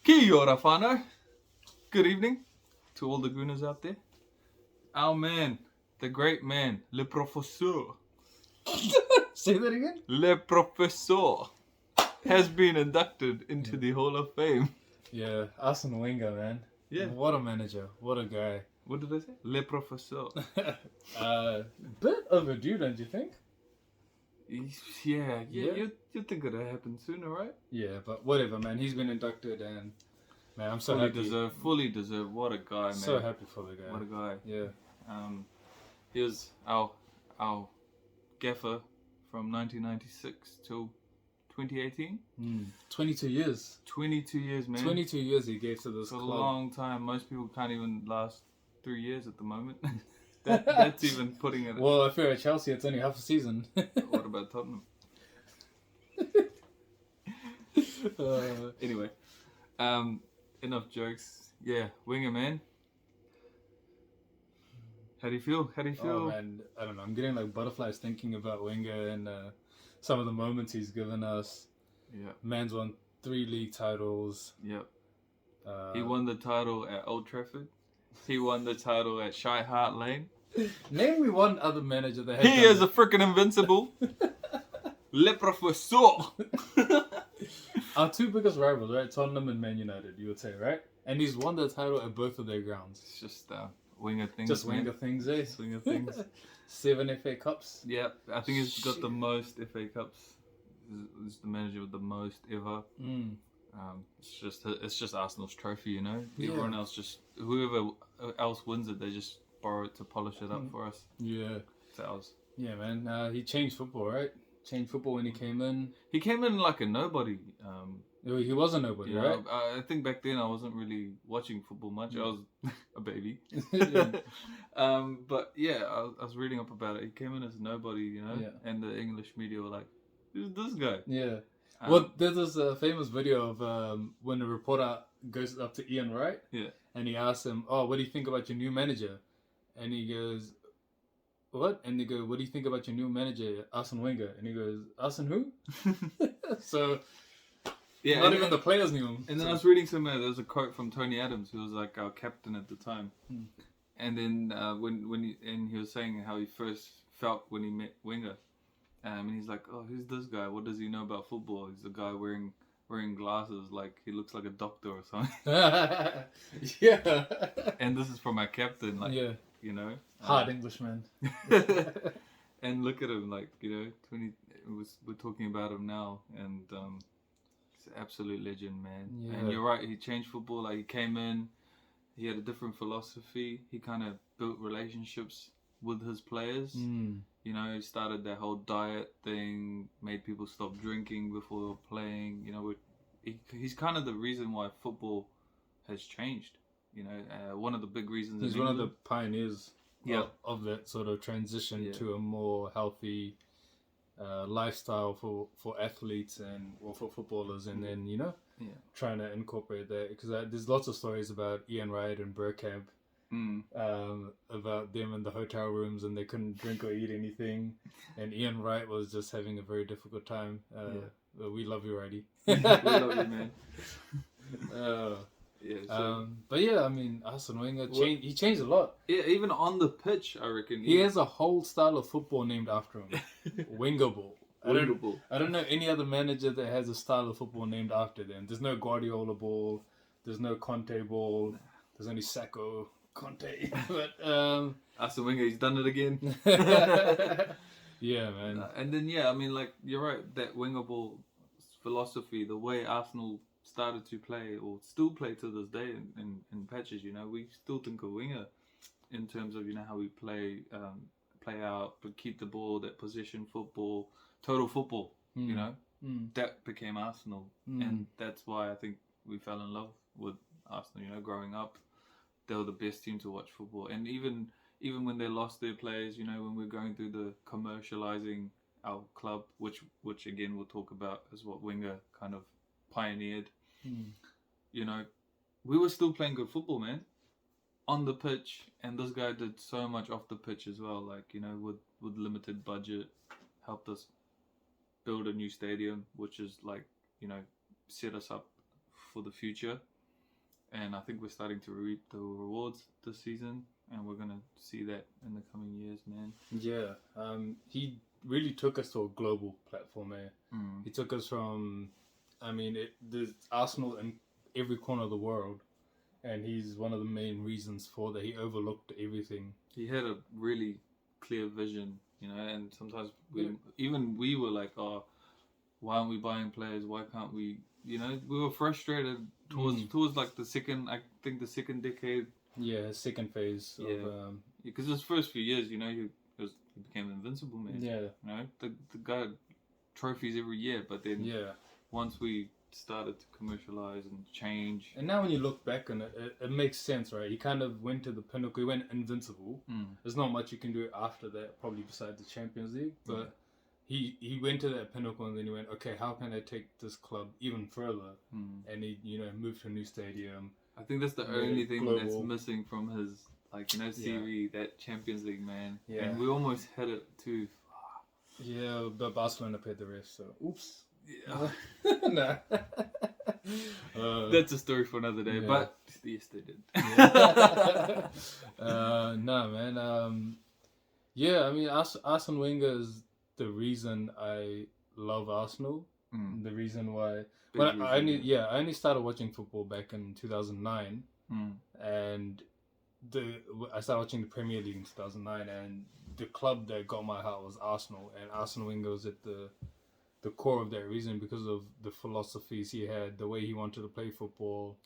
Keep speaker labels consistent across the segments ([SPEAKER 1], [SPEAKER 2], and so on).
[SPEAKER 1] Kia ora whānau. Good evening to all the gooners out there. Our man, the great man, Le Professeur.
[SPEAKER 2] Say that again?
[SPEAKER 1] Le Professeur has been inducted into the Hall of Fame.
[SPEAKER 2] Yeah, Arsene Wenger, man.
[SPEAKER 1] Yeah.
[SPEAKER 2] What a manager. What a guy.
[SPEAKER 1] What did I say? Le Professeur.
[SPEAKER 2] Bit overdue, don't you think?
[SPEAKER 1] Yeah. You'd think it'd happen sooner, right?
[SPEAKER 2] Yeah, but whatever, man. He's been inducted and, man, I'm so happy.
[SPEAKER 1] Fully deserved. What a guy, man.
[SPEAKER 2] So happy for the guy.
[SPEAKER 1] What a guy.
[SPEAKER 2] Yeah.
[SPEAKER 1] He was our gaffer from 1996 till 2018.
[SPEAKER 2] 22 years.
[SPEAKER 1] 22 years, man.
[SPEAKER 2] 22 years he gave to this
[SPEAKER 1] It's a
[SPEAKER 2] club.
[SPEAKER 1] long time. Most people can't even last 3 years at the moment. That's even putting it.
[SPEAKER 2] Well, if you're at Chelsea, it's only half a season.
[SPEAKER 1] What about Tottenham? Anyway, enough jokes. Yeah, Wenger, man. How do you feel?
[SPEAKER 2] Oh, man, I don't know. I'm getting like butterflies thinking about Wenger and some of the moments he's given us.
[SPEAKER 1] Yeah.
[SPEAKER 2] Man's won 3 league titles.
[SPEAKER 1] Yep. He won the title at Old Trafford. He won the title at Shy Hart Lane.
[SPEAKER 2] Name me one other manager that has
[SPEAKER 1] He
[SPEAKER 2] done
[SPEAKER 1] is a freaking invincible. Le Professeur.
[SPEAKER 2] Our 2 biggest rivals, right? Tottenham and Man United, you would say, right? And he's won the title at both of their grounds.
[SPEAKER 1] It's just Wenger things.
[SPEAKER 2] Just
[SPEAKER 1] man.
[SPEAKER 2] Wenger things, eh?
[SPEAKER 1] Just Wenger things.
[SPEAKER 2] 7 FA Cups.
[SPEAKER 1] Yeah, I think he's got the most FA Cups. He's the manager with the most ever. It's just Arsenal's trophy, you know.
[SPEAKER 2] Yeah.
[SPEAKER 1] Everyone else whoever else wins it, they just borrow it to polish it up for us.
[SPEAKER 2] Yeah.
[SPEAKER 1] It's ours.
[SPEAKER 2] Yeah, man. He changed football, right? Changed football when he came in.
[SPEAKER 1] He came in like a nobody.
[SPEAKER 2] He was a nobody, right?
[SPEAKER 1] I think back then I wasn't really watching football much. I was a baby. But yeah, I was reading up about it. He came in as nobody, you know, and the English media were like, "Who's this guy?"
[SPEAKER 2] Yeah. Well, there's this famous video of when the reporter goes up to Ian Wright.
[SPEAKER 1] Yeah.
[SPEAKER 2] And he asks him, "Oh, what do you think about your new manager?" And he goes, "What?" And they go, "What do you think about your new manager, Arsene Wenger?" And he goes, "Arsene who?" So,
[SPEAKER 1] yeah,
[SPEAKER 2] not even the players knew him.
[SPEAKER 1] And then I was reading somewhere, there was a quote from Tony Adams, who was like our captain at the time. And then he was saying how he first felt when he met Wenger. And he's like, "Oh, who's this guy? What does he know about football? He's a guy wearing glasses, like he looks like a doctor or something."
[SPEAKER 2] Yeah.
[SPEAKER 1] And this is from our captain, like,
[SPEAKER 2] yeah.
[SPEAKER 1] you know,
[SPEAKER 2] hard Englishman.
[SPEAKER 1] And look at him, like, you know, we're talking about him now, and he's an absolute legend, man.
[SPEAKER 2] Yeah.
[SPEAKER 1] And you're right, he changed football. Like, he came in, he had a different philosophy. He kind of built relationships with his players. You know, he started that whole diet thing, made people stop drinking before they were playing. You know, he's kind of the reason why football has changed. You know, one of the big reasons.
[SPEAKER 2] He's one of the pioneers of that sort of transition to a more healthy lifestyle for athletes and for footballers, and then, you know, trying to incorporate that, because there's lots of stories about Ian Wright and Bergkamp. About them in the hotel rooms, and they couldn't drink or eat anything, and Ian Wright was just having a very difficult time. We love you, Righty.
[SPEAKER 1] We love you, man.
[SPEAKER 2] But yeah, I mean, Arsene Wenger he changed a lot.
[SPEAKER 1] Yeah, even on the pitch, I reckon.
[SPEAKER 2] He has a whole style of football named after him. Wenger ball. I don't know any other manager that has a style of football named after them. There's no Guardiola ball. There's no Conte ball. There's only Sacco, Conte. But
[SPEAKER 1] Arsene Wenger, he's done it again.
[SPEAKER 2] Yeah, man.
[SPEAKER 1] And then I mean, like, you're right. That Wenger ball philosophy, the way Arsenal started to play, or still play to this day in patches, you know, we still think of Wenger in terms of, you know, how we play out, but keep the ball, that possession football, total football, you know, that became Arsenal. And that's why I think we fell in love with Arsenal, you know, growing up. They were the best team to watch football. And even when they lost their players, you know, when we're going through the commercializing our club, which again we'll talk about, is what Wenger kind of pioneered. You know, we were still playing good football, man, on the pitch, and this guy did so much off the pitch as well. Like, you know, with limited budget, helped us build a new stadium, which is, like, you know, set us up for the future. and I think we're starting to reap the rewards this season, and we're gonna see that in the coming years, man.
[SPEAKER 2] Yeah, he really took us to a global platform. He took us from, there's Arsenal in every corner of the world, and he's one of the main reasons for that. He overlooked everything.
[SPEAKER 1] He had a really clear vision, and sometimes we were like, oh, why aren't we buying players? Why can't we? We were frustrated towards like the second decade.
[SPEAKER 2] Yeah, second phase.
[SPEAKER 1] Yeah, because his first few years, he became invincible, man.
[SPEAKER 2] Yeah,
[SPEAKER 1] the guy had trophies every year, but then once we started to commercialize and change,
[SPEAKER 2] and now when you look back on it, it makes sense, right? He kind of went to the pinnacle. He went invincible. There's not much you can do after that, probably besides the Champions League, but. He went to that pinnacle and then he went, okay, how can I take this club even further? And he, moved to a new stadium.
[SPEAKER 1] I think that's the only thing that's missing from his, CV, that Champions League, man. Yeah. And we almost had it too far.
[SPEAKER 2] Yeah, but Barcelona paid the rest, so oops.
[SPEAKER 1] Yeah. Nah. That's a story for another day, but yes, they did.
[SPEAKER 2] Nah, man. Arsene Wenger is the reason I love Arsenal. The reason why I only started watching football back in 2009, and I started watching the Premier League in 2009, and the club that got my heart was Arsenal, and Arsene Wenger was at the core of that reason because of the philosophies he had, the way he wanted to play football,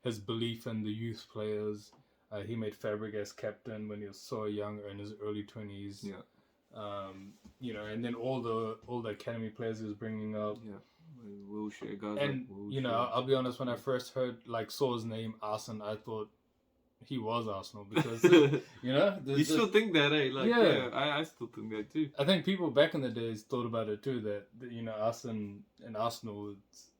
[SPEAKER 2] his belief in the youth players. He made Fabregas captain when he was so young, in his early 20s. And then all the academy players he was bringing up.
[SPEAKER 1] Wilshere guys.
[SPEAKER 2] And I'll be honest, when I first saw his name Arsene, I thought he was Arsenal because
[SPEAKER 1] you still think that, eh? I still think that too.
[SPEAKER 2] I think people back in the days thought about it too, that Arsene and Arsenal,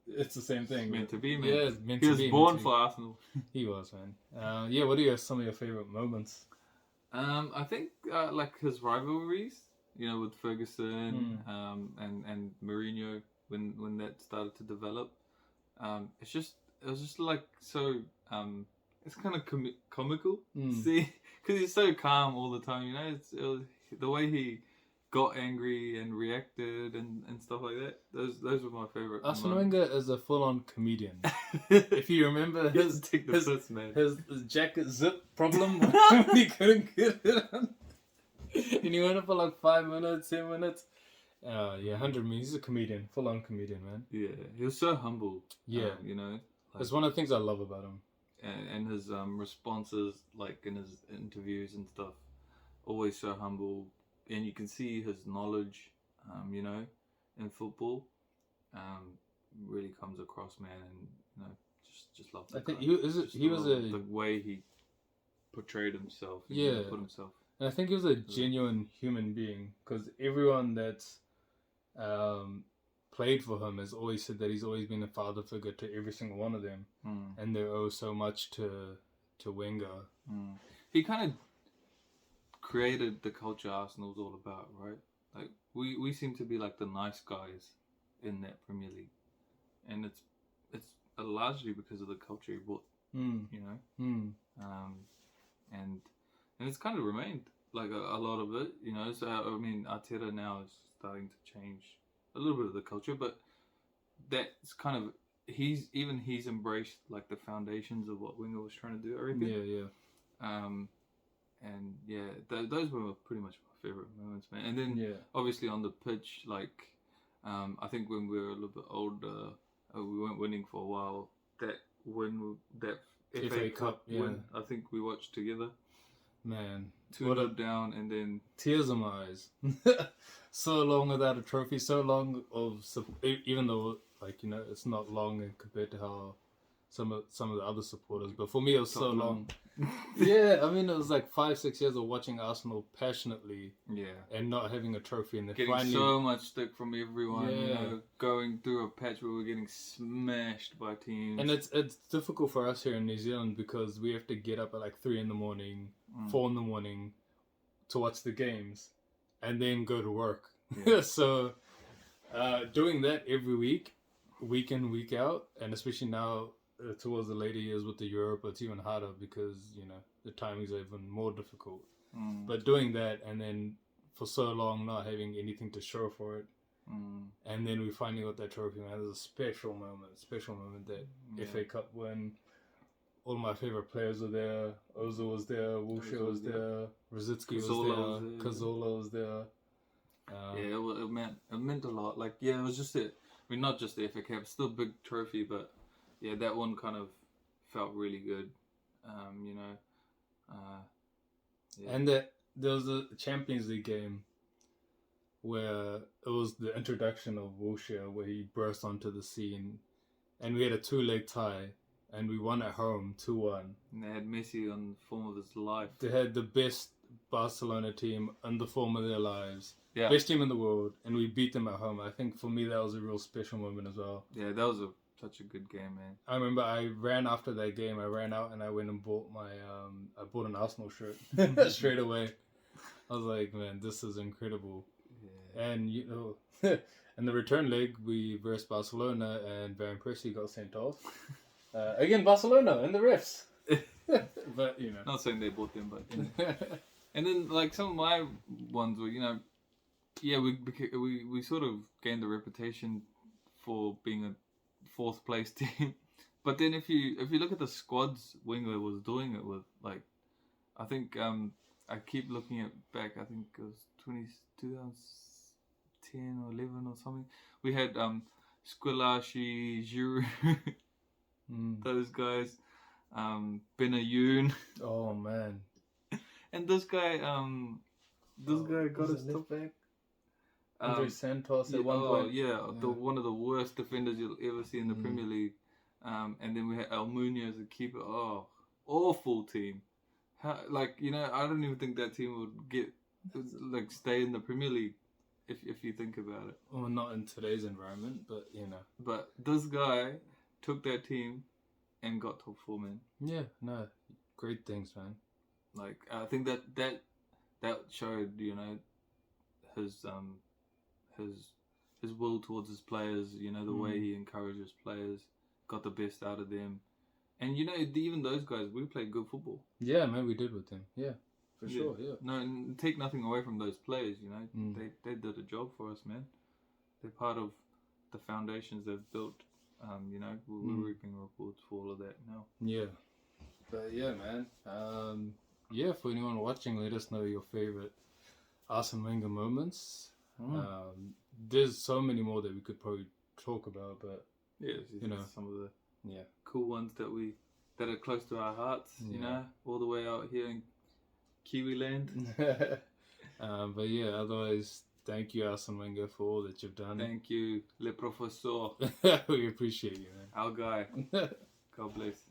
[SPEAKER 2] it's the same thing.
[SPEAKER 1] Meant to be, man.
[SPEAKER 2] Yeah, it's meant
[SPEAKER 1] he
[SPEAKER 2] to be.
[SPEAKER 1] He was born for Arsenal.
[SPEAKER 2] He was, man. What are some of your favorite moments?
[SPEAKER 1] I think his rivalries, with Ferguson and Mourinho when that started to develop. It was just like so. It's kind of comical, see, because he's so calm all the time. It was the way he got angry and reacted and stuff like that. Those were my favorite.
[SPEAKER 2] Arsene Wenger is a full-on comedian. If you remember his jacket zip problem when he couldn't get it on, and he went up for like 5 minutes, 10 minutes. 100 minutes. He's a comedian, full-on comedian, man.
[SPEAKER 1] Yeah, he was so humble.
[SPEAKER 2] Yeah, it's one of the things I love about him.
[SPEAKER 1] And his responses, in his interviews and stuff, always so humble. And you can see his knowledge, in football, really comes across, man. And just love.
[SPEAKER 2] I think the
[SPEAKER 1] way he portrayed himself. Put himself.
[SPEAKER 2] And I think he was a genuine human being, because everyone that's played for him has always said that he's always been a father figure to every single one of them, and they owe so much to Wenger.
[SPEAKER 1] He kind of created the culture Arsenal's all about, right? Like we seem to be like the nice guys in that Premier League, and it's largely because of the culture he brought, and it's kind of remained like a lot of it, So Arteta now is starting to change a little bit of the culture, but that's kind of he's embraced like the foundations of what Wenger was trying to do. Everything. Those were pretty much my favorite moments, man. And then obviously on the pitch, I think when we were a little bit older, we weren't winning for a while. That FA Cup win, I think we watched together.
[SPEAKER 2] Man,
[SPEAKER 1] 2-0 down, and then
[SPEAKER 2] tears in my eyes. So long without a trophy, so long of even though it's not long compared to how some of the other supporters, but for me it was so long. It was like 5-6 years of watching Arsenal passionately, and not having a trophy, and then
[SPEAKER 1] getting finally so much stick from everyone. Going through a patch where we're getting smashed by teams,
[SPEAKER 2] and it's difficult for us here in New Zealand because we have to get up at like 3 a.m, 4 a.m to watch the games, and then go to work. So doing that every week in, week out, and especially now towards the later years with the Europa, it's even harder because, you know, the timings are even more difficult. But doing that and then for so long not having anything to show for it, and then we finally got that trophy, man. It was a special moment that FA Cup win. All my favorite players were there. Ozil was there, Wilshere was there, Rosicki was there, Cazorla was there.
[SPEAKER 1] It meant a lot. Like, yeah, it was just it. I mean, not just the FA Cup, still a big trophy, but yeah, that one kind of felt really good. You know, yeah.
[SPEAKER 2] And there was a Champions League game where it was the introduction of Wilshere, where he burst onto the scene, and we had a 2-leg tie, and we won at home 2-1.
[SPEAKER 1] And they had Messi on the form of his life.
[SPEAKER 2] They had the best Barcelona team on the form of their lives.
[SPEAKER 1] Yeah.
[SPEAKER 2] Best team in the world, and we beat them at home. I think for me that was a real special moment as well.
[SPEAKER 1] Yeah, that was such a good game, man.
[SPEAKER 2] I remember I ran after that game. I ran out and I went and bought I bought an Arsenal shirt straight away. I was like, man, this is incredible. Yeah. And you know, in the return leg, we versed Barcelona, and Van Persie got sent off. Again, Barcelona and the refs. But you know,
[SPEAKER 1] not saying they bought them, but you know. And then like some of my ones were, you know, yeah, we sort of gained the reputation for being a fourth place team, but then if you look at the squads Wenger was doing it with, like, I think I keep looking at back, I think it was 2010 or 11 or something. We had Squillaci, Giroud, those guys, Benayoun.
[SPEAKER 2] Oh man.
[SPEAKER 1] And this guy got his top back.
[SPEAKER 2] Andre Santos at one point.
[SPEAKER 1] Yeah, one of the worst defenders you'll ever see in the Premier League. And then we had Almunia as a keeper. Oh, awful team. How, like, you know, I don't even think that team would stay in the Premier League if you think about it.
[SPEAKER 2] Well, not in today's environment, but you know.
[SPEAKER 1] But this guy took that team and got top 4, man.
[SPEAKER 2] Yeah, no, great things, man.
[SPEAKER 1] Like, I think that showed, you know, his will towards his players, you know, the way he encourages players, got the best out of them. And, you know, even those guys, we played good football.
[SPEAKER 2] Yeah, man, we did with them. Yeah, for sure, yeah.
[SPEAKER 1] No, and take nothing away from those players, you know. They did a job for us, man. They're part of the foundations they've built. You know, we're reaping rewards for all of that now. Yeah.
[SPEAKER 2] But, yeah, man. Yeah, for anyone watching, let us know your favorite Arsene Wenger moments. There's so many more that we could probably talk about, but
[SPEAKER 1] yeah, you know, some of the cool ones that are close to our hearts. You know, all the way out here in Kiwi land.
[SPEAKER 2] But yeah, otherwise, thank you, Arsene Wenger, for all that you've done.
[SPEAKER 1] Thank you, Le Professeur.
[SPEAKER 2] We appreciate you, man.
[SPEAKER 1] Our guy. God bless.